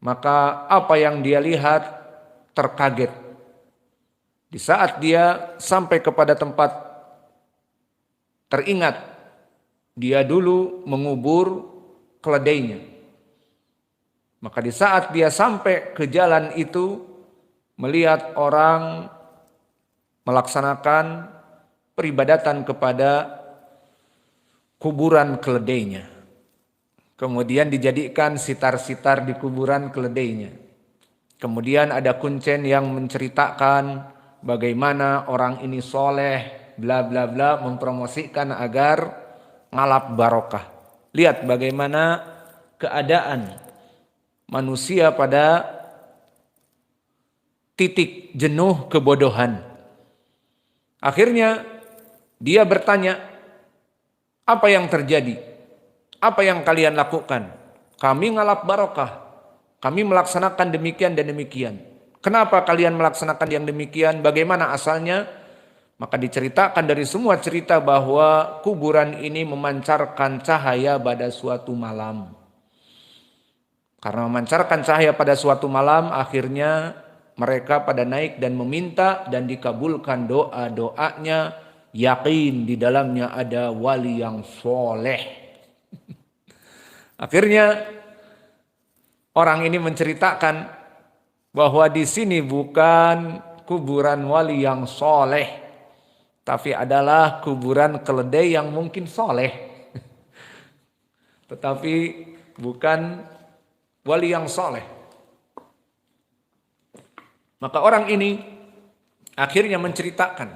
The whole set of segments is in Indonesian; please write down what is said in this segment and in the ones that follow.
maka apa yang dia lihat terkaget. Di saat dia sampai kepada tempat, teringat dia dulu mengubur keledainya. Maka di saat dia sampai ke jalan itu, melihat orang melaksanakan peribadatan kepada kuburan keledainya. Kemudian dijadikan sitar-sitar di kuburan keledainya. Kemudian ada kuncen yang menceritakan bagaimana orang ini soleh, bla bla bla, mempromosikan agar ngalap barokah. Lihat bagaimana keadaan manusia pada titik jenuh kebodohan. Akhirnya dia bertanya, apa yang terjadi? Apa yang kalian lakukan? Kami ngalap barokah. Kami melaksanakan demikian dan demikian. Kenapa kalian melaksanakan yang demikian? Bagaimana asalnya? Maka diceritakan dari semua cerita bahwa kuburan ini memancarkan cahaya pada suatu malam. Karena memancarkan cahaya pada suatu malam, akhirnya mereka pada naik dan meminta dan dikabulkan doa-doanya. Yakin di dalamnya ada wali yang soleh. Akhirnya orang ini menceritakan bahwa di sini bukan kuburan wali yang soleh, tapi adalah kuburan keledai yang mungkin soleh, tetapi bukan wali yang soleh. Maka orang ini akhirnya menceritakan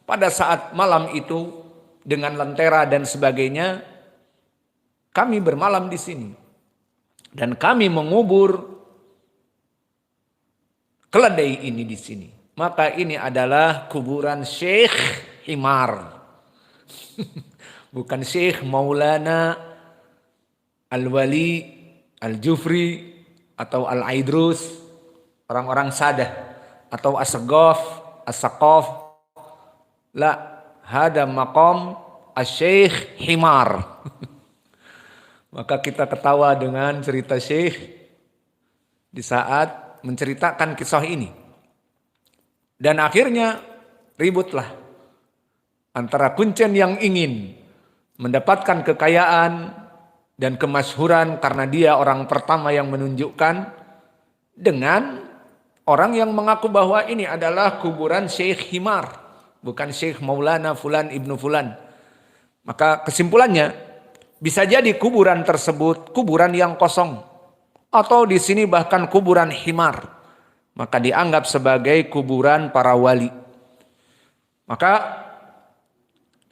pada saat malam itu dengan lentera dan sebagainya, kami bermalam di sini dan kami mengubur keledai ini di sini. Maka ini adalah kuburan Syekh Himar. Bukan Syekh Maulana Al-Wali Al-Jufri atau Al-Aidrus, orang-orang Sadah, atau As-Sagaf, As-Saqaf. La, hada maqam Asy-Syekh Himar. Maka kita ketawa dengan cerita Syekh di saat menceritakan kisah ini. Dan akhirnya ributlah antara kuncen yang ingin mendapatkan kekayaan dan kemasyhuran karena dia orang pertama yang menunjukkan, dengan orang yang mengaku bahwa ini adalah kuburan Syekh Himar, bukan Syekh Maulana Fulan Ibnu Fulan. Maka kesimpulannya, bisa jadi kuburan tersebut kuburan yang kosong, atau di sini bahkan kuburan himar, maka dianggap sebagai kuburan para wali. Maka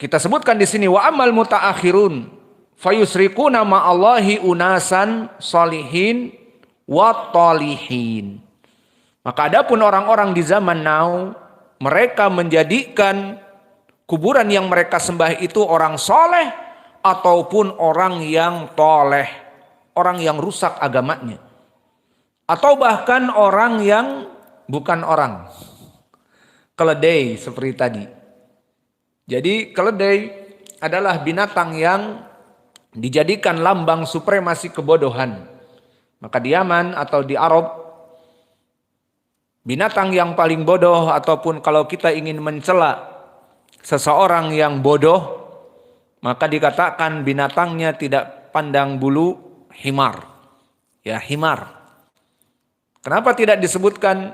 kita sebutkan di sini, wa amal mutaakhirun fayusrikuna ma'allahi unasan salihin wa talihin. Maka adapun orang-orang di zaman now, mereka menjadikan kuburan yang mereka sembah itu orang soleh ataupun orang yang toleh, orang yang rusak agamanya, atau bahkan orang yang bukan orang, keledai seperti tadi. Jadi keledai adalah binatang yang dijadikan lambang supremasi kebodohan. Maka di Yaman atau di Arab, binatang yang paling bodoh, ataupun kalau kita ingin mencela seseorang yang bodoh, maka dikatakan binatangnya tidak pandang bulu, himar. Ya, himar. Kenapa tidak disebutkan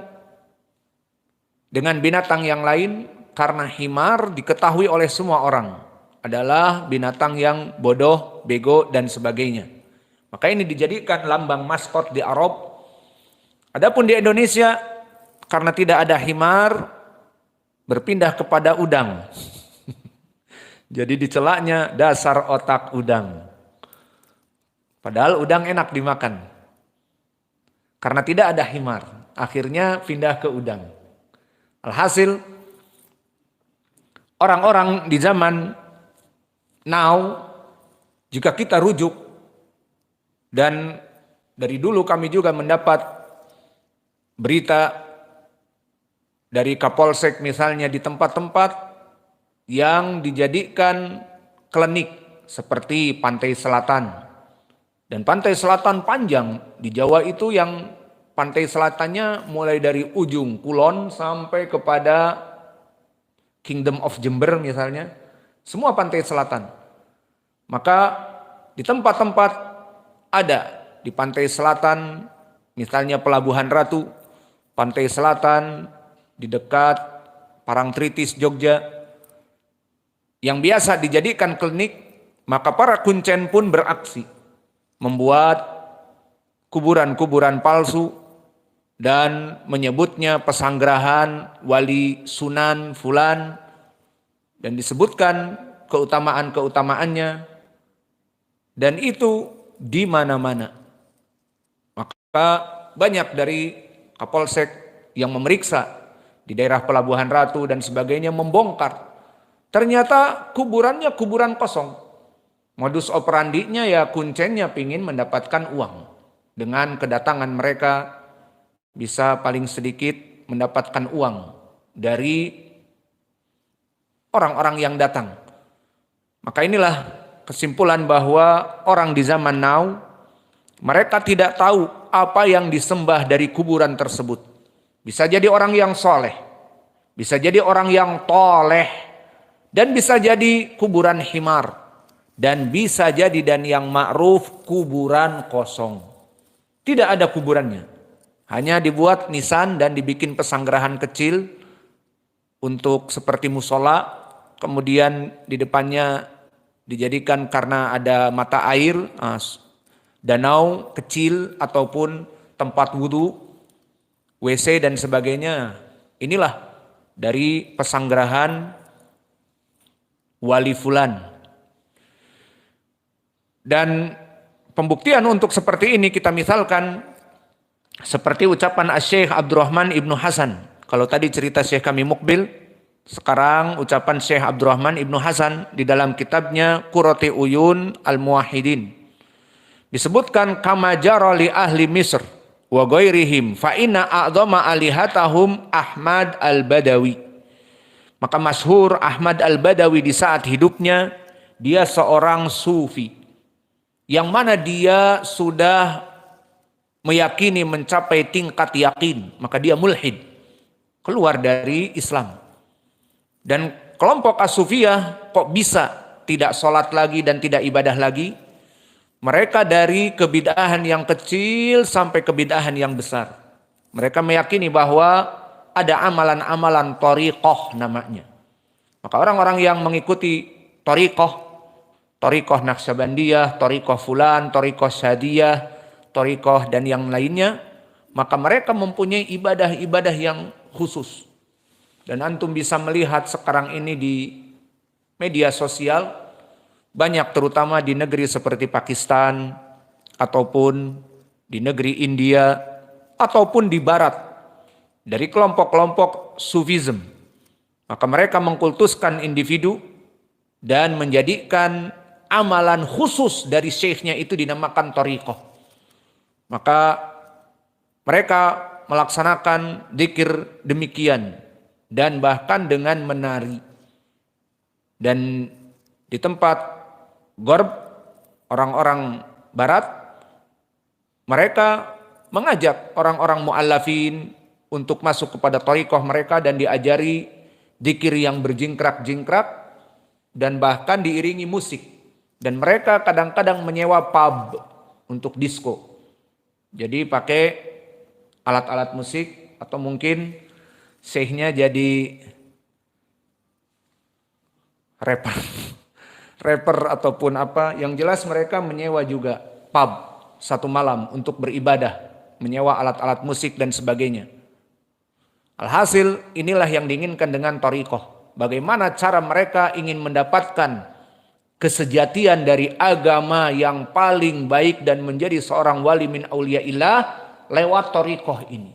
dengan binatang yang lain? Karena himar diketahui oleh semua orang adalah binatang yang bodoh, bego, dan sebagainya. Maka ini dijadikan lambang maskot di Arab. Adapun di Indonesia, karena tidak ada himar, berpindah kepada udang. Jadi dicelaknya dasar otak udang. Padahal udang enak dimakan. Karena tidak ada himar, akhirnya pindah ke udang. Alhasil, orang-orang di zaman now, jika kita rujuk, dan dari dulu kami juga mendapat berita dari Kapolsek misalnya di tempat-tempat yang dijadikan klinik seperti pantai selatan. Dan pantai selatan panjang di Jawa itu yang pantai selatannya mulai dari ujung Kulon sampai kepada Kingdom of Jember misalnya, semua pantai selatan. Maka di tempat-tempat ada di pantai selatan, misalnya Pelabuhan Ratu, pantai selatan di dekat Parangtritis Jogja, yang biasa dijadikan klinik, maka para kuncen pun beraksi, membuat kuburan-kuburan palsu dan menyebutnya pesanggerahan wali Sunan Fulan, dan disebutkan keutamaan-keutamaannya, dan itu di mana-mana. Maka banyak dari Kapolsek yang memeriksa di daerah Pelabuhan Ratu dan sebagainya membongkar. Ternyata kuburannya kuburan kosong. Modus operandinya ya kuncennya pingin mendapatkan uang. Dengan kedatangan mereka bisa paling sedikit mendapatkan uang dari orang-orang yang datang. Maka inilah kesimpulan bahwa orang di zaman now, mereka tidak tahu apa yang disembah dari kuburan tersebut. Bisa jadi orang yang soleh, bisa jadi orang yang toleh, dan bisa jadi kuburan himar, dan bisa jadi dan yang ma'ruf kuburan kosong. Tidak ada kuburannya, hanya dibuat nisan dan dibikin pesanggerahan kecil untuk seperti musola, kemudian di depannya dijadikan karena ada mata air, danau kecil ataupun tempat wudhu, WC dan sebagainya. Inilah dari pesanggerahan wali fulan. Dan pembuktian untuk seperti ini kita misalkan seperti ucapan Syekh Abdurrahman Ibnu Hasan. Kalau tadi cerita Syekh kami Mukbil, sekarang ucapan Syekh Abdurrahman Ibnu Hasan di dalam kitabnya Qurrati Uyun Al-Muwahhidin. Disebutkan kama jara li ahli Misr wa ghairihim fa inna a'dhama alihatahum Ahmad Al-Badawi. Maka masyhur Ahmad Al-Badawi di saat hidupnya, dia seorang sufi yang mana dia sudah meyakini mencapai tingkat yakin, maka dia mulhid, keluar dari Islam. Dan kelompok as-sufiyah kok bisa tidak sholat lagi dan tidak ibadah lagi? Mereka dari kebid'ahan yang kecil sampai kebid'ahan yang besar. Mereka meyakini bahwa ada amalan-amalan thariqah namanya. Maka orang-orang yang mengikuti thariqah Naqsyabandiyah, thariqah fulan, thariqah Syadiyah, thariqah dan yang lainnya, maka mereka mempunyai ibadah-ibadah yang khusus. Dan antum bisa melihat sekarang ini di media sosial, banyak terutama di negeri seperti Pakistan, ataupun di negeri India, ataupun di Barat, dari kelompok-kelompok Sufism. Maka mereka mengkultuskan individu dan menjadikan amalan khusus dari syekhnya itu dinamakan thariqah. Maka mereka melaksanakan dzikir demikian dan bahkan dengan menari. Dan di tempat Gharb, orang-orang Barat, mereka mengajak orang-orang mu'allafin untuk masuk kepada thariqah mereka dan diajari dzikir yang berjingkrak-jingkrak dan bahkan diiringi musik. Dan mereka kadang-kadang menyewa pub untuk disco. Jadi pakai alat-alat musik atau mungkin syekhnya jadi rapper ataupun apa. Yang jelas mereka menyewa juga pub satu malam untuk beribadah, menyewa alat-alat musik dan sebagainya. Alhasil inilah yang diinginkan dengan thariqah. Bagaimana cara mereka ingin mendapatkan kesejatian dari agama yang paling baik dan menjadi seorang wali min auliyaillah lewat thariqah ini.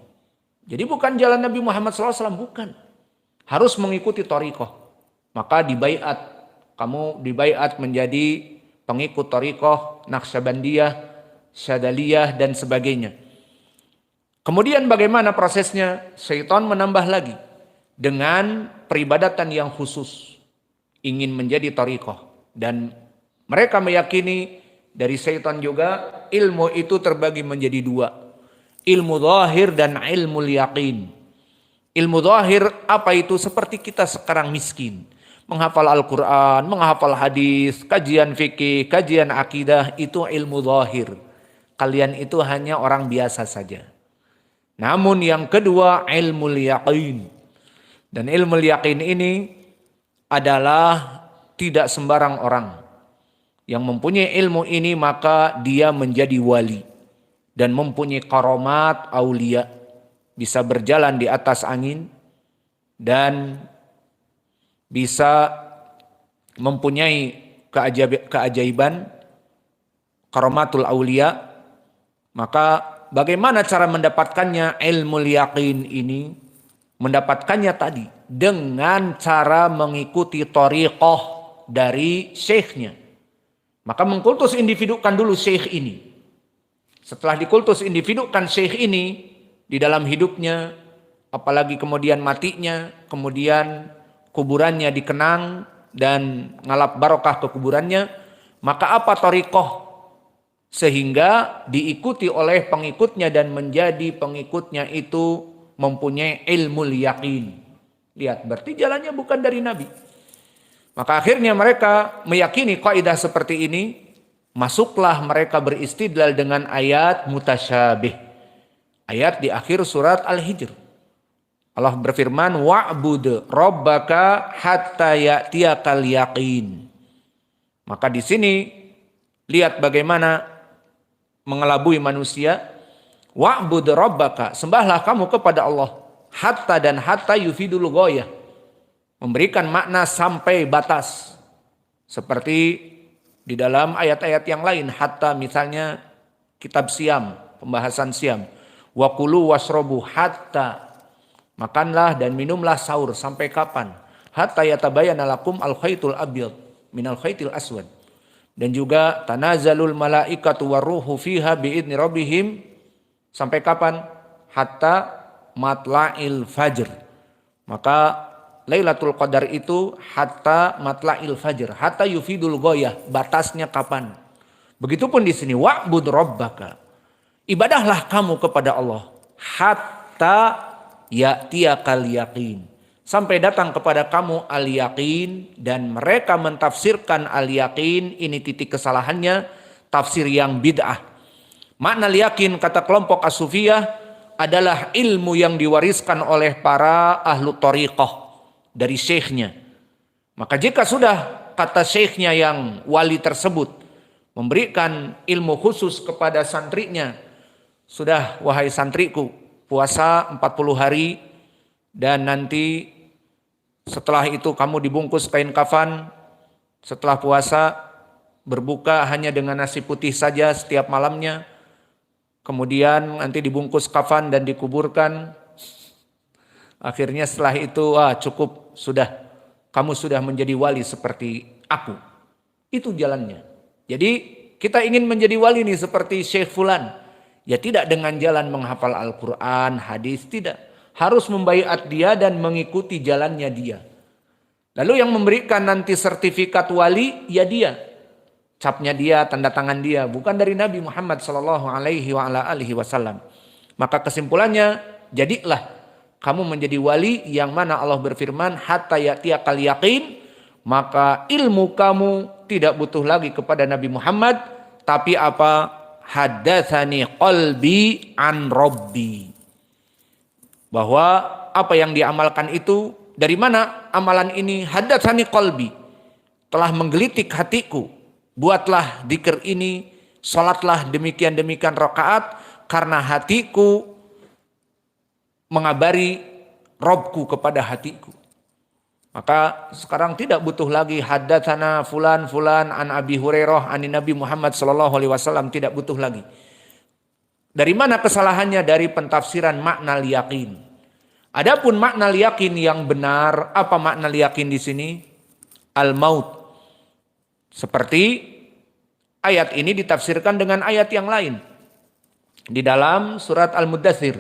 Jadi bukan jalan Nabi Muhammad SAW, bukan. Harus mengikuti thariqah. Maka dibaiat, kamu dibaiat menjadi pengikut thariqah Naqsyabandiyah, Syadaliyah dan sebagainya. Kemudian bagaimana prosesnya? Syaitan menambah lagi dengan peribadatan yang khusus, ingin menjadi thariqah. Dan mereka meyakini dari syaitan juga ilmu itu terbagi menjadi dua. ilmu zahir dan ilmu yaqin. Ilmu zahir apa itu? Seperti kita sekarang miskin. Menghafal Al-Quran, menghafal hadis, kajian fikih, kajian akidah, itu ilmu zahir. Kalian itu hanya orang biasa saja. Namun yang kedua ilmu yaqin. Dan ilmu yaqin ini adalah tidak sembarang orang. Yang mempunyai ilmu ini maka dia menjadi wali. Dan mempunyai karomat aulia. Bisa berjalan di atas angin. Dan bisa mempunyai keajaiban. Karomatul aulia. Maka bagaimana cara mendapatkannya ilmu yaqin ini? Mendapatkannya tadi dengan cara mengikuti thariqah dari syekhnya. Maka mengkultus individukan dulu syekh ini. Setelah dikultus individukan syekh ini di dalam hidupnya, apalagi kemudian matinya, kemudian kuburannya dikenang dan ngalap barokah ke kuburannya, maka apa thariqah? Sehingga diikuti oleh pengikutnya dan menjadi pengikutnya itu mempunyai ilmu yaqin. Lihat, berarti jalannya bukan dari Nabi. Maka akhirnya mereka meyakini kaidah seperti ini. Masuklah mereka beristidlal dengan ayat mutasyabih. Ayat di akhir surat Al-Hijr. Allah berfirman, wa'bud rabbaka hatta ya'tiyakal yaqin. Maka di sini lihat bagaimana mengelabui manusia. Wa'bud rabbaka, sembahlah kamu kepada Allah. Hatta dan hatta yufidul ghayah, memberikan makna sampai batas. Seperti di dalam ayat-ayat yang lain, hatta misalnya kitab Siam, pembahasan Siam. Wa kulu wasrobu hatta, makanlah dan minumlah sahur sampai kapan? Hatta yatabayyana lakum al-khaytul abyad minal khaytil aswad. Dan juga tanazalul malaikatu waruhu fiha biidni rabbihim, sampai kapan? Hatta matla'il fajr. Maka Lailatul Qadar itu hatta matla'il fajr, hatta yufidul ghayah, batasnya kapan? Begitupun di sini wa'bud rabbaka. Ibadahlah kamu kepada Allah hatta ya'tiyakal yaqin, sampai datang kepada kamu al-yaqin. Dan mereka mentafsirkan al-yaqin, ini titik kesalahannya, tafsir yang bid'ah. Makna al-yaqin kata kelompok as-sufiyah adalah ilmu yang diwariskan oleh para ahlu thariqah dari syekhnya. Maka jika sudah kata syekhnya yang wali tersebut memberikan ilmu khusus kepada santrinya, sudah wahai santriku, puasa 40 hari dan nanti setelah itu kamu dibungkus kain kafan. Setelah puasa berbuka hanya dengan nasi putih saja setiap malamnya. Kemudian nanti dibungkus kafan dan dikuburkan. Akhirnya setelah itu cukup, sudah, kamu sudah menjadi wali seperti aku. Itu jalannya. Jadi kita ingin menjadi wali nih seperti Syekh Fulan. Ya tidak dengan jalan menghafal Al-Quran, hadis, tidak. Harus membaiat dia dan mengikuti jalannya dia. Lalu yang memberikan nanti sertifikat wali, ya dia. Capnya dia, tanda tangan dia, bukan dari Nabi Muhammad SAW. Maka kesimpulannya, jadilah kamu menjadi wali yang mana Allah berfirman hatta ya'tiyakal yaqin. Maka ilmu kamu tidak butuh lagi kepada Nabi Muhammad, tapi apa? Haddatsani qalbi an rabbi. Bahwa apa yang diamalkan itu, dari mana amalan ini? Haddatsani qalbi, telah menggelitik hatiku. Buatlah dzikir ini, salatlah demikian-demikian rakaat, karena hatiku mengabari Robku kepada hatiku. Maka sekarang tidak butuh lagi haddatsana fulan an Abi Hurairah an Nabi Muhammad SAW, tidak butuh lagi. Dari mana kesalahannya? Dari pentafsiran makna yakin. Adapun makna yakin yang benar, apa makna yakin di sini? Al-maut. Seperti ayat ini ditafsirkan dengan ayat yang lain di dalam surat Al-Muddatsir.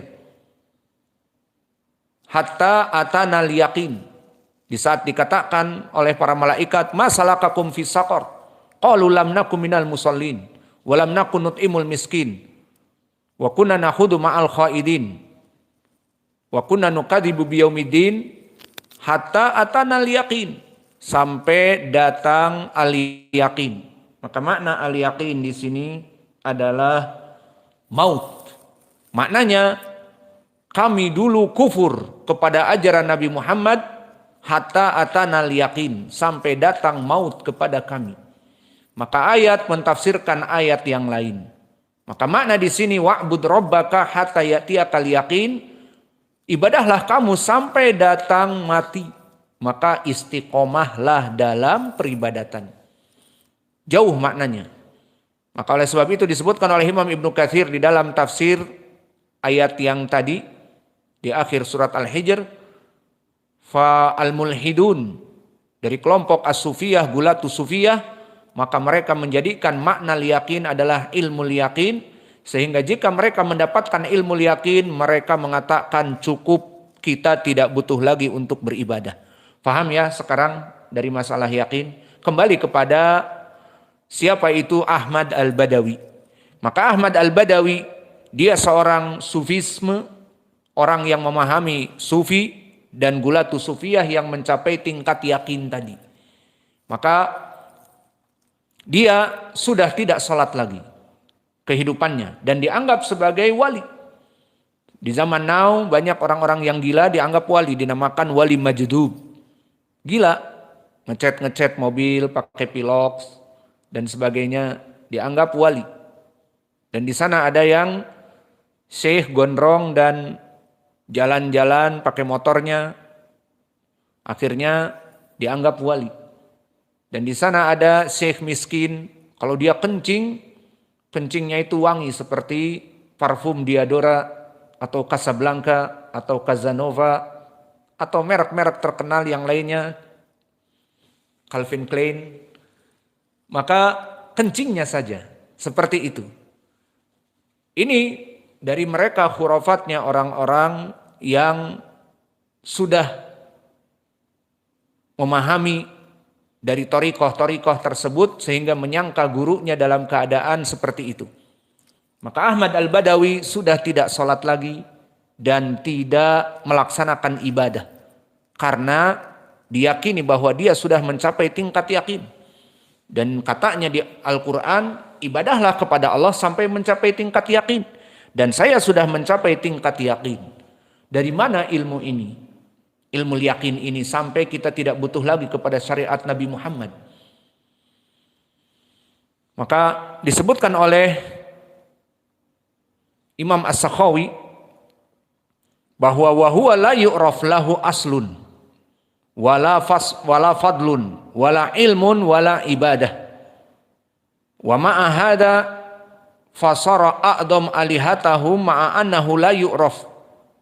Hatta atanal yaqin. Di saat dikatakan oleh para malaikat, ma salakakum fis saqar? Qalu lam nakum minal musallin wa lam nakun nut'imul miskin. Wa kunna nakhudu ma'al khaidin. Wa kunna nukadzibu biyaumiddin hatta atana al-yaqin. Sampai datang al-yaqin. Maka makna al-yaqin di sini adalah maut. Maknanya kami dulu kufur kepada ajaran Nabi Muhammad hatta atana al-yaqin, sampai datang maut kepada kami. Maka ayat mentafsirkan ayat yang lain. Maka makna di sini wa'bud rabbaka hatta ya'tiyakal yaqin, ibadahlah kamu sampai datang mati. Maka istiqomahlah dalam peribadatan. Jauh maknanya. Maka oleh sebab itu disebutkan oleh Imam Ibnu Katsir di dalam tafsir ayat yang tadi di akhir surat Al-Hijr, fa al-mulhidun, dari kelompok as-sufiyah, gulatu sufiyah, maka mereka menjadikan makna yakin adalah ilmu yakin, sehingga jika mereka mendapatkan ilmu yakin, mereka mengatakan cukup, kita tidak butuh lagi untuk beribadah. Paham ya sekarang dari masalah yakin? Kembali kepada siapa itu Ahmad Al-Badawi. Maka Ahmad Al-Badawi, dia seorang sufisme, orang yang memahami sufi dan gulatu sufiyah yang mencapai tingkat yakin tadi. Maka dia sudah tidak sholat lagi kehidupannya dan dianggap sebagai wali. Di zaman now banyak orang-orang yang gila dianggap wali, dinamakan wali majdub. Gila, ngecat mobil pakai pilox dan sebagainya, dianggap wali. Dan di sana ada yang syekh gondrong dan jalan-jalan pakai motornya, akhirnya dianggap wali. Dan di sana ada syekh miskin, kalau dia kencing, kencingnya itu wangi seperti parfum Diadora atau Casablanca atau Casanova atau merek-merek terkenal yang lainnya, Calvin Klein. Maka kencingnya saja seperti itu. Ini dari mereka khurafatnya orang-orang yang sudah memahami dari torikoh-torikoh tersebut sehingga menyangka gurunya dalam keadaan seperti itu. Maka Ahmad Al-Badawi sudah tidak sholat lagi dan tidak melaksanakan ibadah. Karena diyakini bahwa dia sudah mencapai tingkat yakin. Dan katanya di Al-Quran, ibadahlah kepada Allah sampai mencapai tingkat yakin. Dan saya sudah mencapai tingkat yakin. Dari mana ilmu ini? Ilmu yakin ini sampai kita tidak butuh lagi kepada syariat Nabi Muhammad. Maka disebutkan oleh Imam As-Sakhawi bahwa wa huwa la yu'raf lahu aslun wala fadlun wala ilmun wala ibadah. Wa ma'a hada fasara a'dam alihatahum ma'a annahu la yu'raf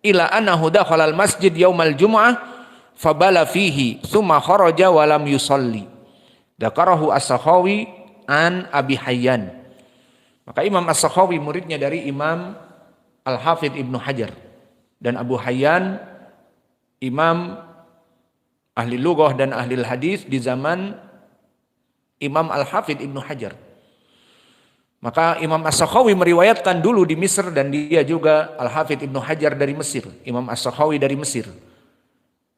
ila annahu dakhala al-masjid yaumal jum'ah fabala fihi thumma kharaja wa lam yusalli. Dzakarahu As-Sakhawi an Abi Hayyan. Maka Imam As-Sakhawi muridnya dari Imam Al-Hafidh Ibnu Hajar, dan Abu Hayyan imam ahli lughah dan ahli hadis di zaman Imam Al-Hafidh Ibnu Hajar. Maka Imam As-Sakhawi meriwayatkan dulu di Mesir, dan dia juga Al-Hafidh Ibnu Hajar dari Mesir, Imam As-Sakhawi dari Mesir.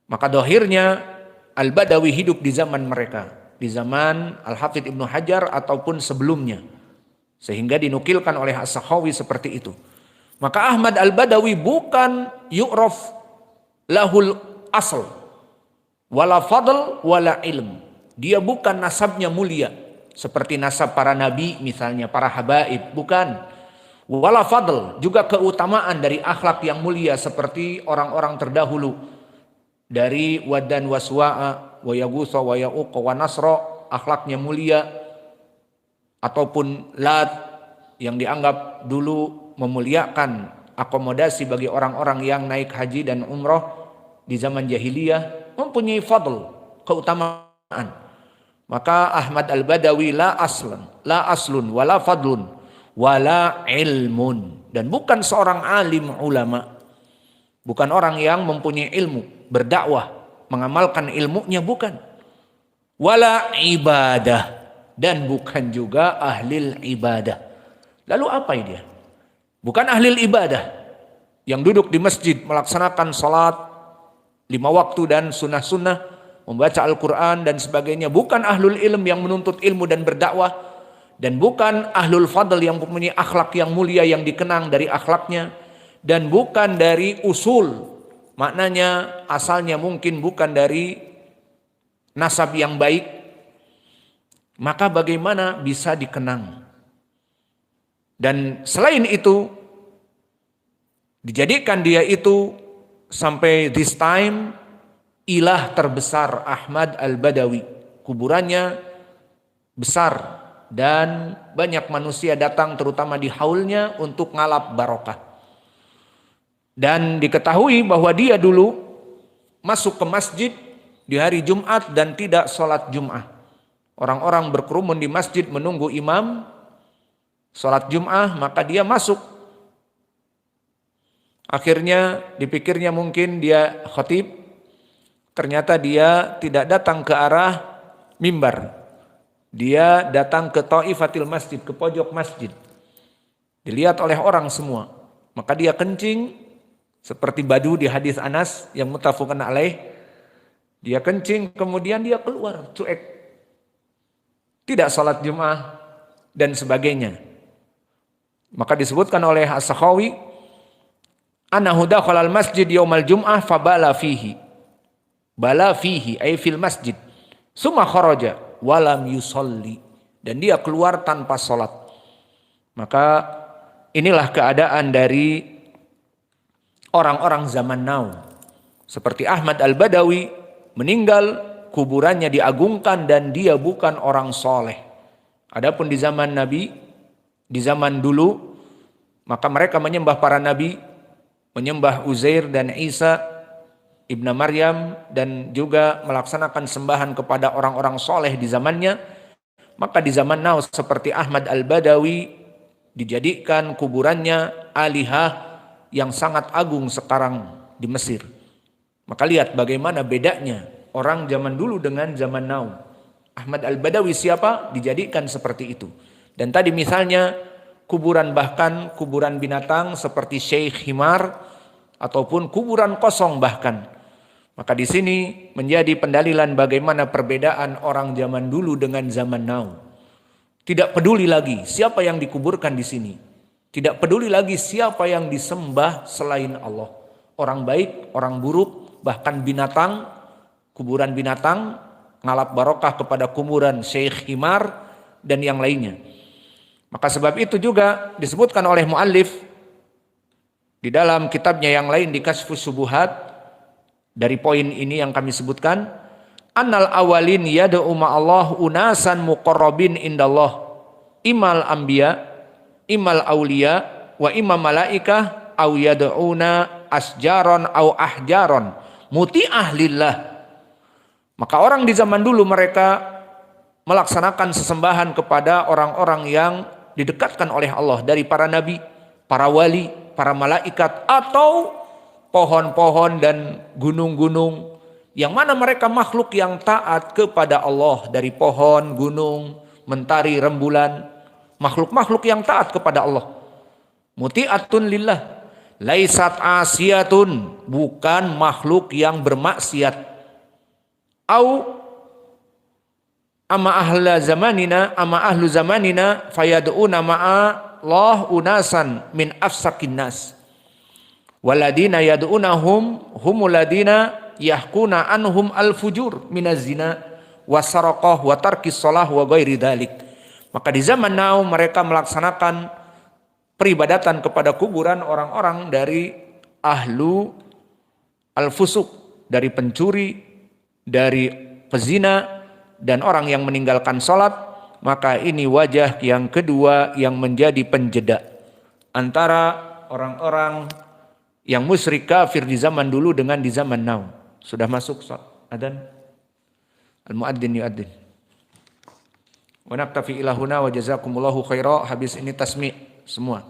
Maka dohirnya Al-Badawi hidup di zaman mereka, di zaman Al-Hafidh Ibnu Hajar ataupun sebelumnya, sehingga dinukilkan oleh As-Sakhawi seperti itu. Maka Ahmad Al-Badawi bukan yu'raf lahul asl wala fadl wala ilm. Dia bukan nasabnya mulia seperti nasab para nabi misalnya, para habaib, bukan. Wala fadl, juga keutamaan dari akhlak yang mulia seperti orang-orang terdahulu dari Wad dan Waswa'a wa Yaghutha wa Ya'uq wa Nasra, akhlaknya mulia, ataupun Lat yang dianggap dulu memuliakan akomodasi bagi orang-orang yang naik haji dan umroh di zaman jahiliyah, mempunyai fadl, keutamaan. Maka Ahmad Al-Badawi la aslun wala fadlun wala ilmun, dan bukan seorang alim ulama, bukan orang yang mempunyai ilmu, berdakwah, mengamalkan ilmunya, bukan. Wala ibadah, dan bukan juga ahli ibadah. Lalu apa dia? Bukan ahli ibadah yang duduk di masjid melaksanakan salat 5 waktu dan sunnah-sunnah, membaca Al-Quran dan sebagainya. Bukan ahlul ilm yang menuntut ilmu dan berdakwah. Dan bukan ahlul fadl yang mempunyai akhlak yang mulia yang dikenang dari akhlaknya. Dan bukan dari usul. Maknanya asalnya mungkin bukan dari nasab yang baik. Maka bagaimana bisa dikenang? Dan selain itu, dijadikan dia itu sampai this time ilah terbesar Ahmad Al-Badawi. Kuburannya besar dan banyak manusia datang terutama di haulnya untuk ngalap barokah. Dan diketahui bahwa dia dulu masuk ke masjid di hari Jumat dan tidak sholat Jum'ah. Orang-orang berkerumun di masjid menunggu imam sholat Jum'ah, maka dia masuk. Akhirnya dipikirnya mungkin dia khatib, ternyata dia tidak datang ke arah mimbar. Dia datang ke Taifatil masjid, ke pojok masjid. Dilihat oleh orang semua. Maka dia kencing seperti badu di hadis Anas yang muttafaqun alaih. Dia kencing kemudian dia keluar cuek. Tidak salat Jumat dan sebagainya. Maka disebutkan oleh As-Sakhawi, annahu dakhala al-masjid yaumal jum'ah fabala fihi. Bala fihi ay fil masjid. Summa kharaja walam yusolli. Dan dia keluar tanpa salat. Maka inilah keadaan dari orang-orang zaman now. Seperti Ahmad Al-Badawi meninggal, kuburannya diagungkan dan dia bukan orang soleh. Adapun di zaman Nabi, di zaman dulu, maka mereka menyembah para nabi, menyembah Uzair dan Isa ibnu Maryam, dan juga melaksanakan sembahan kepada orang-orang soleh di zamannya. Maka di zaman now seperti Ahmad Al-Badawi dijadikan kuburannya alihah yang sangat agung sekarang di Mesir. Maka lihat bagaimana bedanya orang zaman dulu dengan zaman now. Ahmad Al-Badawi siapa? Dijadikan seperti itu. Dan tadi misalnya kuburan, bahkan kuburan binatang seperti Syekh Himar ataupun kuburan kosong bahkan. Maka di sini menjadi pendalilan bagaimana perbedaan orang zaman dulu dengan zaman now. Tidak peduli lagi siapa yang dikuburkan di sini. Tidak peduli lagi siapa yang disembah selain Allah. Orang baik, orang buruk, bahkan binatang, kuburan binatang, ngalap barokah kepada kuburan Syekh Himar dan yang lainnya. Maka sebab itu juga disebutkan oleh muallif di dalam kitabnya yang lain di Kasfus Subuhat, dari poin ini yang kami sebutkan, annal awalin yad'u ma'allah unasan muqarrabin indallah, imal anbiya imal aulia wa imam malaikah au yad'una asjaron au ahjaron muti'ah lillah. Maka orang di zaman dulu mereka melaksanakan sesembahan kepada orang-orang yang didekatkan oleh Allah dari para nabi, para wali, para malaikat, atau pohon-pohon dan gunung-gunung yang mana mereka makhluk yang taat kepada Allah, dari pohon, gunung, mentari, rembulan, makhluk-makhluk yang taat kepada Allah. Muti'atun lillah, laisat asiyatun, bukan makhluk yang bermaksiat. Au amma ahlu zamanina fayad'una ma'a Allah unasan min afsakin nas. Waladina yad'unahum humul ladina yahkuna anhum al-fujur minaz zina wasaraqah wa tarkis shalah wa ghairi dzalik. Maka di zaman now mereka melaksanakan peribadatan kepada kuburan orang-orang dari ahlu al-fusuk, dari pencuri, dari pezina, dan orang yang meninggalkan sholat. Maka ini wajah yang kedua yang menjadi penjeda antara orang-orang yang musyrik kafir di zaman dulu dengan di zaman now. Sudah masuk adzan? Al-muadzin yuadzin. Wa naktafi ila huna wa jazakumullahu khaira. Habis ini tasmi' semua.